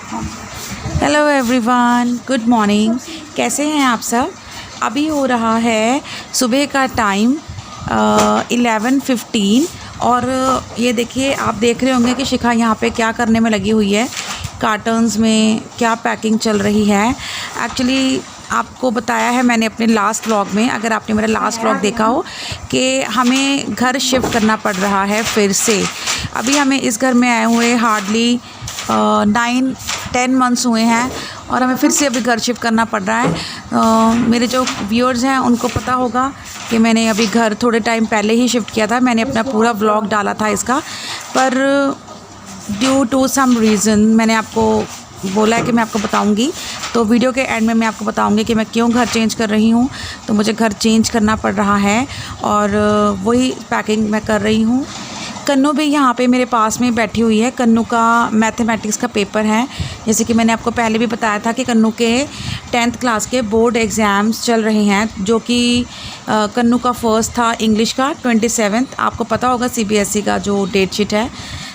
Hello everyone, good morning. कैसे हैं आप सब? अभी हो रहा है सुबह का टाइम 11:15 और ये देखिए, आप देख रहे होंगे कि शिखा यहाँ पे क्या करने में लगी हुई है। कार्टन्स में क्या पैकिंग चल रही है। एक्चुअली आपको बताया है मैंने अपने लास्ट व्लॉग में, अगर आपने मेरा लास्ट व्लॉग देखा हो, कि हमें घर शिफ्ट करना पड़ रहा है फिर से। अभी हमें इस घर में आए हुए हार्डली 9-10 मंथ्स हुए हैं और हमें फिर से अभी घर शिफ्ट करना पड़ रहा है। मेरे जो व्यूअर्स हैं उनको पता होगा कि मैंने अभी घर थोड़े टाइम पहले ही शिफ्ट किया था। मैंने अपना पूरा व्लॉग डाला था इसका, पर ड्यू टू सम रीज़न मैंने आपको बोला है कि मैं आपको बताऊंगी, तो वीडियो के एंड में मैं आपको बताऊंगी कि मैं क्यों घर चेंज कर रही हूँ। तो मुझे घर चेंज करना पड़ रहा है और वही पैकिंग मैं कर रही हूँ। कन्नू भी यहाँ पे मेरे पास में बैठी हुई है। कन्नू का मैथमेटिक्स का पेपर है। जैसे कि मैंने आपको पहले भी बताया था कि कन्नू के 10th क्लास के बोर्ड एग्ज़ाम्स चल रहे हैं, जो कि कन्नू का फर्स्ट था इंग्लिश का 27th। आपको पता होगा CBSE का जो डेट शीट है,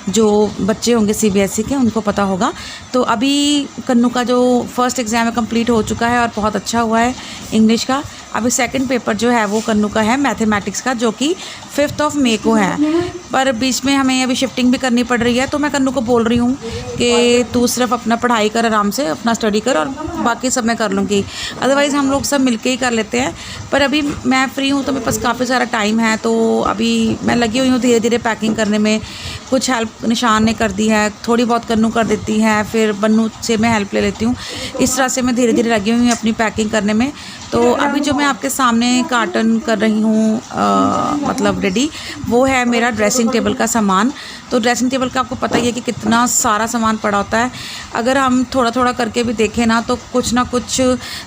जो बच्चे होंगे CBSE के उनको पता होगा। तो अभी कन्नू का जो फर्स्ट एग्ज़ाम है कंप्लीट हो चुका है और बहुत अच्छा हुआ है इंग्लिश का। अभी सेकंड पेपर जो है वो कन्नू का है मैथमेटिक्स का, जो कि 5 मई को है। पर बीच में हमें अभी शिफ्टिंग भी करनी पड़ रही है, तो मैं कन्नू को बोल रही हूँ कि तू सिर्फ अपना पढ़ाई कर, आराम से अपना स्टडी कर, और बाकी सब मैं कर लूँगी। अदरवाइज़ हम लोग सब मिलके ही कर लेते हैं। पर अभी मैं फ्री हूँ तो मेरे पास काफ़ी सारा टाइम है, तो अभी मैं लगी हुई हूँ धीरे धीरे पैकिंग करने में। कुछ हेल्प निशान ने कर दी है, थोड़ी बहुत कन्नू कर देती है, फिर बन्नू से मैं हेल्प ले लेती हूँ। इस तरह से मैं धीरे धीरे लगी हुई हूँ अपनी पैकिंग करने में। तो अभी जो मैं आपके सामने कार्टन कर रही हूँ मतलब रेडी, वो है मेरा ड्रेसिंग टेबल का सामान। तो ड्रेसिंग टेबल का आपको पता ही है कि कितना सारा सामान पड़ा होता है। अगर हम थोड़ा थोड़ा करके भी देखें ना, तो कुछ ना कुछ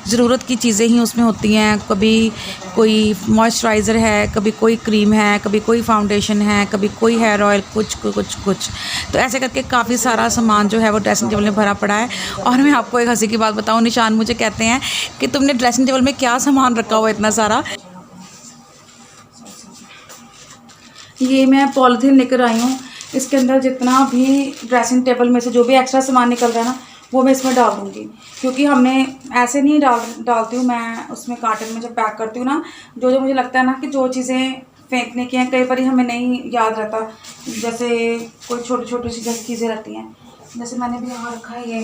ज़रूरत की चीज़ें ही उसमें होती हैं। कभी कोई मॉइस्चराइज़र है, कभी कोई क्रीम है, कभी कोई फाउंडेशन है, कभी कोई हेयर ऑयल, कुछ तो ऐसे करके काफ़ी सारा सामान जो है वो ड्रेसिंग टेबल में भरा पड़ा है। और मैं आपको एक हंसी की बात बताऊँ, निशान मुझे कहते हैं कि तुमने ड्रेसिंग टेबल में क्या सामान रखा हुआ है इतना सारा। ये मैं पॉलीथीन लेकर आई हूँ, इसके अंदर जितना भी ड्रेसिंग टेबल में से जो भी एक्स्ट्रा सामान निकल रहा है ना, वो मैं इसमें डाल दूँगी। क्योंकि हमने ऐसे नहीं डालती हूँ मैं उसमें, कार्टन में जब पैक करती हूँ ना, जो मुझे लगता है ना कि जो चीज़ें फेंकने की हैं, कई बार हमें नहीं याद रहता। जैसे कोई छोटी छोटी सी जैसी चीज़ें रहती हैं, जैसे मैंने भी यहाँ रखा है ये,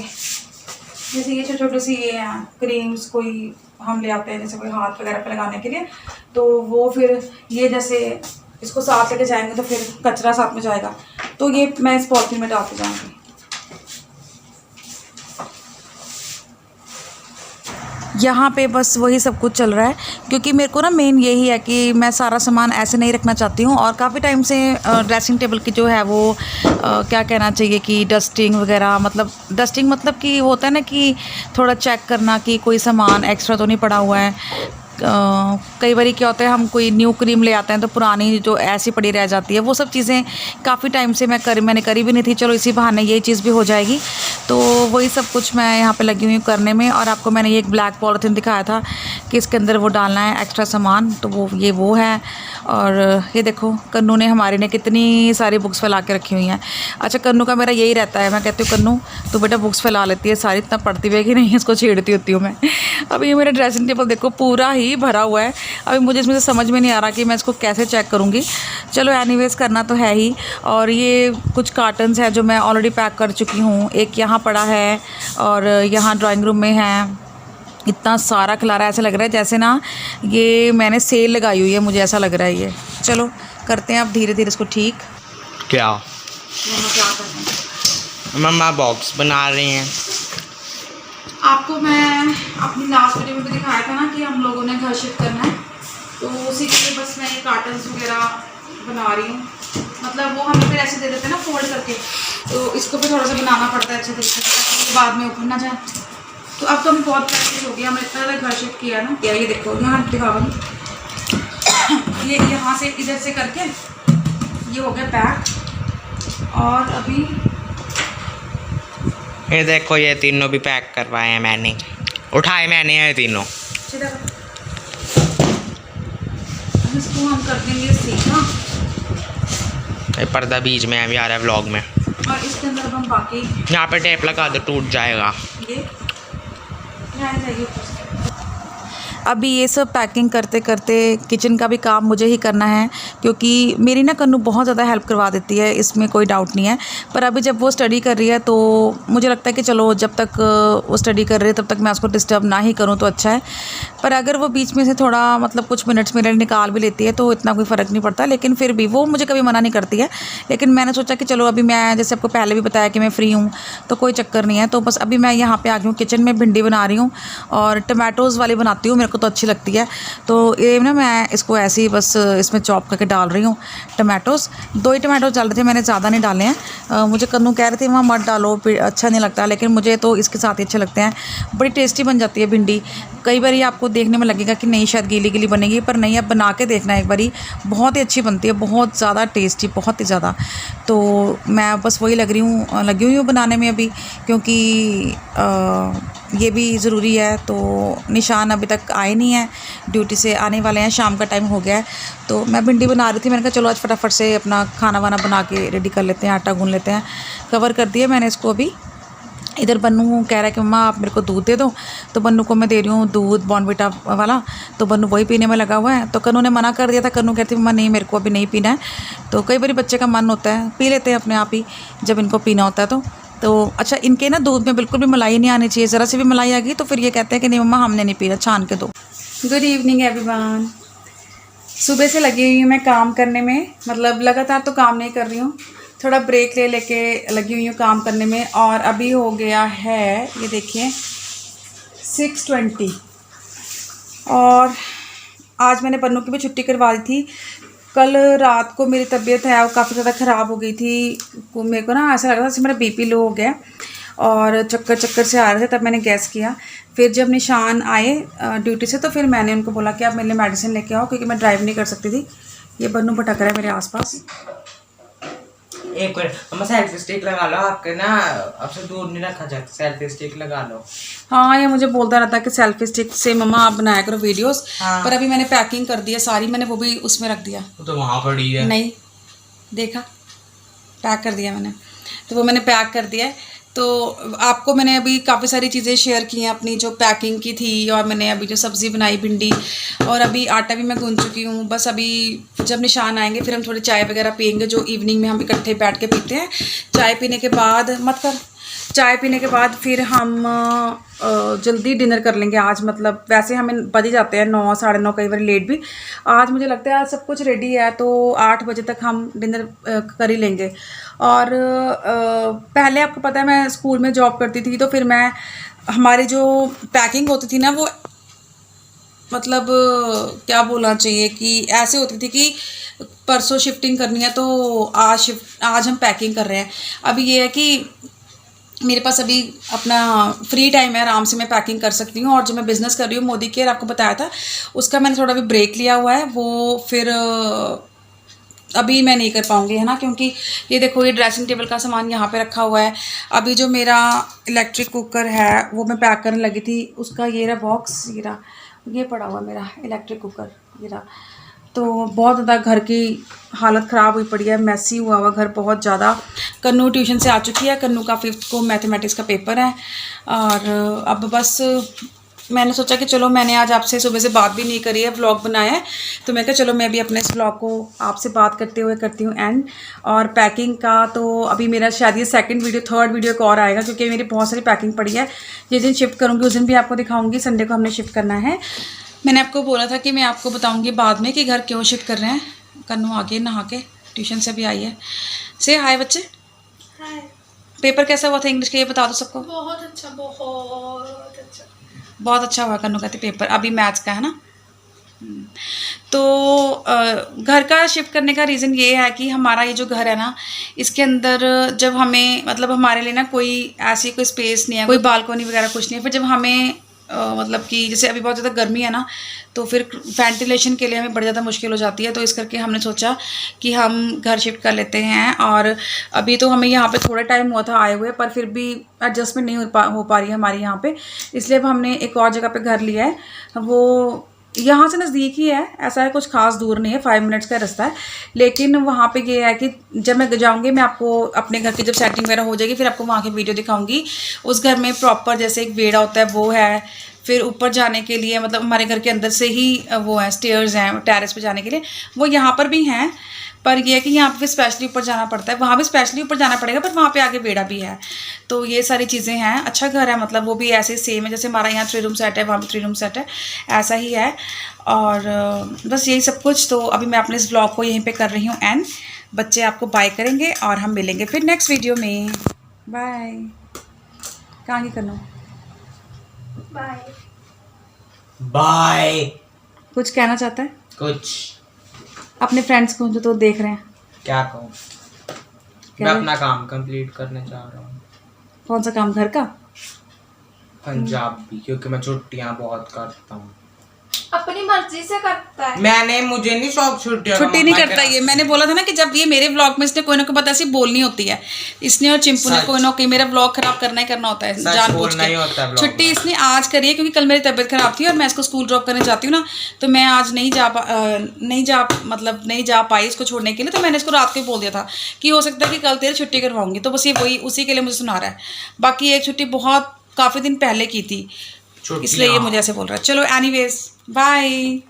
जैसे ये छोटी सी ये हैं क्रीम्स, कोई हम ले आते हैं जैसे कोई हाथ वगैरह पे लगाने के लिए, तो वो फिर ये जैसे इसको साथ लेके जाएंगे तो फिर कचरा साथ में जाएगा, तो ये मैं इस पॉलिथीन में डालते जाऊँगी। यहाँ पे बस वही सब कुछ चल रहा है, क्योंकि मेरे को ना मेन यही है कि मैं सारा सामान ऐसे नहीं रखना चाहती हूँ। और काफ़ी टाइम से ड्रेसिंग टेबल की जो है वो क्या कहना चाहिए कि डस्टिंग वगैरह, मतलब डस्टिंग मतलब कि होता है ना कि थोड़ा चेक करना कि कोई सामान एक्स्ट्रा तो नहीं पड़ा हुआ है। कई बार क्या होता है, हम कोई न्यू क्रीम ले आते हैं तो पुरानी जो ऐसी पड़ी रह जाती है। वो सब चीज़ें काफ़ी टाइम से मैंने करी भी नहीं थी। चलो इसी बहाने ये चीज़ भी हो जाएगी। तो वही सब कुछ मैं यहाँ पे लगी हुई हूँ करने में। और आपको मैंने ये एक ब्लैक पॉलीथीन दिखाया था कि इसके अंदर वो डालना है एक्स्ट्रा सामान, तो वो है। और ये देखो कन्नू ने हमारे ने कितनी सारी बुक्स फैला के रखी हुई हैं। अच्छा, कन्नू का मेरा यही रहता है, मैं कहती हूँ कन्नू तो बेटा बुक्स फैला लेती है सारी, इतना पढ़ती भी है कि नहीं, इसको छेड़ती होती हूँ मैं। अभी ये मेरा ड्रेसिंग टेबल देखो पूरा ही भरा हुआ है। अभी मुझे इसमें से समझ में नहीं आ रहा कि मैं इसको कैसे चेक करूँगी। चलो एनीवेज करना तो है ही। और ये कुछ कार्टन्स हैं जो मैं ऑलरेडी पैक कर चुकी हूँ। एक यहाँ पड़ा है और यहाँ ड्राइंग रूम में है। इतना सारा खिलारा, ऐसा लग रहा है जैसे ना ये मैंने सेल लगाई हुई है, मुझे ऐसा लग रहा है ये। चलो करते हैं अब धीरे धीरे इसको ठीक। क्या मम्मा बॉक्स बना रही हैं? आपको मैं अपनी लास्ट वीडियो में भी दिखाया था ना कि हम लोगों ने घर शिफ्ट करना है, तो उसी के लिए बस मैं ये कार्टन्स वगैरह बना रही हूँ। मतलब वो हमें फिर ऐसे दे देते हैं ना फोल्ड करके, तो इसको भी थोड़ा सा बनाना पड़ता है अच्छे तरीके से ताकि बाद में ऊपर ना जाए। तो अब तो हमें बहुत प्रैक्टिस हो गया, हमने इतना ज़्यादा घर शिफ्ट किया ना। ये देखो यहाँ दिखावा, ये यहाँ से इधर से करके ये हो गया पैक। और अभी ये देखो ये तीनों भी पैक करवाए हैं मैंने, उठाए मैंने ये तीनों। इसको हम कर देंगे सीधा। ये पर्दा बीच में अभी आ रहा है व्लॉग में। और इसके अंदर अब हम बाकी यहाँ पे टेप लगा दो, टूट जाएगा। ये यहाँ जाइए ऊपर से। अभी ये सब पैकिंग करते करते किचन का भी काम मुझे ही करना है, क्योंकि मेरी ना कन्नू बहुत ज़्यादा हेल्प करवा देती है, इसमें कोई डाउट नहीं है। पर अभी जब वो स्टडी कर रही है तो मुझे लगता है कि चलो जब तक वो स्टडी कर रही है तब तक मैं उसको डिस्टर्ब ना ही करूँ तो अच्छा है। पर अगर वो बीच में से थोड़ा मतलब कुछ मिनट्स मेरे लिए निकाल भी लेती है तो इतना कोई फ़र्क नहीं पड़ता, लेकिन फिर भी वो मुझे कभी मना नहीं करती है। लेकिन मैंने सोचा कि चलो अभी मैं जैसे आपको पहले भी बताया कि मैं फ़्री हूँ तो कोई चक्कर नहीं है। तो बस अभी मैं यहाँ पर आ गई हूँ किचन में, भिंडी बना रही हूँ और टमाटोज़ वाली बनाती हूँ, मेरे को तो अच्छी लगती है। तो ये ना मैं इसको ऐसे ही बस इसमें चॉप करके डाल रही हूँ टमाटोज़। 2 ही टमाटोज़ डाल रहे थे मैंने, ज़्यादा नहीं डाले हैं। मुझे कन्नू कह रहे थे वहाँ मत डालो, अच्छा नहीं लगता, लेकिन मुझे तो इसके साथ ही अच्छे लगते हैं। बड़ी टेस्टी बन जाती है भिंडी। कई बार ये आपको देखने में लगेगा कि नहीं शायद गीली गीली बनेगी, पर नहीं, अब बना के देखना एक बारी, बहुत ही अच्छी बनती है, बहुत ज़्यादा टेस्टी, बहुत ही ज़्यादा। तो मैं बस वही लगी हुई हूँ बनाने में अभी, क्योंकि ये भी ज़रूरी है। तो निशान अभी तक आए नहीं है, ड्यूटी से आने वाले हैं, शाम का टाइम हो गया है। तो मैं भिंडी बना रही थी, मैंने कहा चलो आज फटाफट से अपना खाना वाना बना के रेडी कर लेते हैं, आटा गूंद लेते हैं। कवर कर दिया मैंने इसको अभी। इधर बन्नू कह रहा है कि मम्मा आप मेरे को दूध दे दो, तो बन्नू को मैं दे रही हूँ दूध बॉर्नविटा वाला। तो बन्नू वही पीने में लगा हुआ है। तो कन्नू ने मना कर दिया था, कन्नू कहती मम्मा नहीं मेरे को अभी नहीं पीना है। तो कई बार बच्चे का मन होता है, पी लेते हैं अपने आप ही जब इनको पीना होता है। तो अच्छा, इनके ना दूध में बिल्कुल भी मलाई नहीं आनी चाहिए, ज़रा सी भी मलाई आ गई तो फिर ये कहते हैं कि नहीं मम्मा हमने नहीं पीना, छान के दो। Good evening everyone. सुबह से लगी हुई हूँ मैं काम करने में, मतलब लगातार तो काम नहीं कर रही हूँ, थोड़ा ब्रेक लेके लगी हुई हूँ काम करने में। और अभी हो गया है, ये देखिए 6:20, और आज मैंने बन्नू की भी छुट्टी करवा दी थी। कल रात को मेरी तबीयत है वो काफ़ी ज़्यादा ख़राब हो गई थी। मेरे को ना ऐसा लग रहा था जैसे मेरा बीपी लो हो गया और चक्कर से आ रहे थे, तब मैंने गैस किया। फिर जब निशान आए ड्यूटी से तो फिर मैंने उनको बोला कि आप मेरे लिए मेडिसिन लेके आओ, क्योंकि मैं ड्राइव नहीं कर सकती थी। ये बन्नू भटक रहा है मेरे आसपास। एक मिनट मम्मा, सेल्फी स्टिक लगा लो, आपके ना आपसे दूर नहीं रखा जाता, सेल्फी स्टिक लगा लो। हाँ, ये मुझे बोलता रहता है कि सेल्फी स्टिक से मम्मा आप बनाया करो वीडियोस। हाँ। पर अभी मैंने पैकिंग कर दी है सारी, मैंने वो भी उसमें रख दिया। तो वहाँ पड़ी है। नहीं देखा, पैक कर दिया मैंने, तो वो मैंने पैक कर दिया है। तो आपको मैंने अभी काफ़ी सारी चीज़ें शेयर की हैं अपनी जो पैकिंग की थी, और मैंने अभी जो सब्ज़ी बनाई भिंडी, और अभी आटा भी मैं गूंद चुकी हूँ। बस अभी जब निशान आएंगे फिर हम थोड़ी चाय वगैरह पियेंगे, जो इवनिंग में हम इकट्ठे बैठ के पीते हैं। चाय पीने के बाद चाय पीने के बाद फिर हम जल्दी डिनर कर लेंगे आज। मतलब वैसे हमें बज ही जाते हैं 9, 9:30, कई बार लेट भी। आज मुझे लगता है आज सब कुछ रेडी है तो 8 बजे तक हम डिनर कर ही लेंगे। और पहले आपको पता है मैं स्कूल में जॉब करती थी, तो फिर मैं हमारी जो पैकिंग होती थी ना वो मतलब क्या बोलना चाहिए कि ऐसे होती थी कि परसों शिफ्टिंग करनी है तो आज हम पैकिंग कर रहे हैं। अभी ये है कि मेरे पास अभी अपना फ्री टाइम है, आराम से मैं पैकिंग कर सकती हूँ। और जो मैं बिज़नेस कर रही हूँ मोदी केयर, आपको बताया था, उसका मैंने थोड़ा भी ब्रेक लिया हुआ है, वो फिर अभी मैं नहीं कर पाऊँगी, है ना, क्योंकि ये देखो ये ड्रेसिंग टेबल का सामान यहाँ पे रखा हुआ है। अभी जो मेरा इलेक्ट्रिक कुकर है वो मैं पैक करने लगी थी, उसका ये रहा बॉक्स, ये पड़ा हुआ मेरा इलेक्ट्रिक कुकर, ये रहा। तो बहुत ज़्यादा घर की हालत ख़राब हुई पड़ी है, मैसी हुआ हुआ घर बहुत ज़्यादा। कन्नू ट्यूशन से आ चुकी है, कन्नू का 5th को मैथमेटिक्स का पेपर है। और अब बस मैंने सोचा कि चलो, मैंने आज आपसे सुबह से बात भी नहीं करी है, व्लॉग बनाया है, तो मैं कहा चलो मैं भी अपने इस व्लॉग को आपसे बात करते हुए करती हूँ एंड। और पैकिंग का तो अभी मेरा शायद ये 2nd वीडियो 3rd वीडियो एक और आएगा, क्योंकि मेरी बहुत सारी पैकिंग पड़ी है। जिस दिन शिफ्ट करूँगी उस दिन भी आपको दिखाऊँगी। संडे को हमने शिफ्ट करना है। मैंने आपको बोला था कि मैं आपको बताऊँगी बाद में कि घर क्यों शिफ्ट कर रहे हैं। कन्नू आगे नहा के ट्यूशन से भी आई है। से हाय बच्चे। हाय। पेपर कैसा हुआ था इंग्लिश का, ये बता दो सबको। बहुत अच्छा, बहुत अच्छा, बहुत अच्छा हुआ कन्नू कहते पेपर। अभी मैथ्स का है ना। तो घर का शिफ्ट करने का रीज़न ये है कि हमारा ये जो घर है ना, इसके अंदर जब हमें मतलब हमारे लिए ना कोई ऐसी कोई स्पेस नहीं है, कोई बालकनी वगैरह कुछ नहीं है। फिर जब हमें मतलब कि जैसे अभी बहुत ज़्यादा गर्मी है ना, तो फिर वेंटिलेशन के लिए हमें बड़ी ज़्यादा मुश्किल हो जाती है। तो इस करके हमने सोचा कि हम घर शिफ्ट कर लेते हैं। और अभी तो हमें यहाँ पे थोड़ा टाइम हुआ था आए हुए, पर फिर भी एडजस्टमेंट नहीं हो पा रही है हमारी यहाँ पे, इसलिए अब हमने एक और जगह पे घर लिया है। वो यहाँ से नज़दीक ही है, ऐसा है कुछ खास दूर नहीं है, 5 मिनट्स का रास्ता है। लेकिन वहाँ पे ये है कि जब मैं जाऊँगी मैं आपको अपने घर की जब सेटिंग वगैरह हो जाएगी फिर आपको वहाँ की वीडियो दिखाऊंगी। उस घर में प्रॉपर जैसे एक बेड़ा होता है वो है, फिर ऊपर जाने के लिए मतलब हमारे घर के अंदर से ही वो है स्टेयर्स हैं टेरेस पे जाने के लिए, वो यहाँ पर भी हैं। पर यह है कि यहाँ पे स्पेशली ऊपर जाना पड़ता है, वहाँ भी स्पेशली ऊपर जाना पड़ेगा, पर वहाँ पे आगे बेड़ा भी है। तो ये सारी चीज़ें हैं। अच्छा घर है, मतलब वो भी ऐसे सेम है जैसे हमारा यहाँ 3 रूम सेट है, वहाँ भी 3 रूम सेट है, ऐसा ही है। और बस यही सब कुछ। तो अभी मैं अपने इस ब्लॉग को यहीं पे कर रही हूँ एंड बच्चे आपको बाय करेंगे और हम मिलेंगे फिर नेक्स्ट वीडियो में। बाय। कहाँ की करना बाय। बाय। कुछ कहना चाहता है कुछ अपने फ्रेंड्स को जो तो देख रहे हैं? क्या कहूँ, मैं अपना काम कंप्लीट करने जा रहा हूँ। कौन सा काम? घर का? पंजाबी, क्योंकि मैं छुट्टियाँ बहुत करता हूँ। अपनी मर्जी से करता है। मुझे नहीं शौक छुट्टियों का। छुट्टी नहीं करता ये, मैंने बोला था ना कि जब ये मेरे व्लॉग में इसने कोई ना कोई बात ऐसी बोलनी होती है, इसने और चिंपू ने कोई ना कोई मेरा व्लॉग खराब करना ही करना होता है जानबूझ के। छुट्टी इसने आज करी है क्योंकि कल मेरी तबीयत खराब थी और मैं इसको स्कूल ड्रॉप करने जाती हूँ ना, तो मैं आज नहीं जा पाई इसको छोड़ने के लिए। तो मैंने इसको रात को ही बोल दिया था कि हो सकता है कि कल तेरी छुट्टी करवाऊंगी, तो बस ये वही उसी के लिए मुझे सुना रहा है। बाकी एक छुट्टी बहुत काफ़ी दिन पहले की थी, इसलिए ये मुझे ऐसे बोल रहा है। चलो एनीवेज बाय।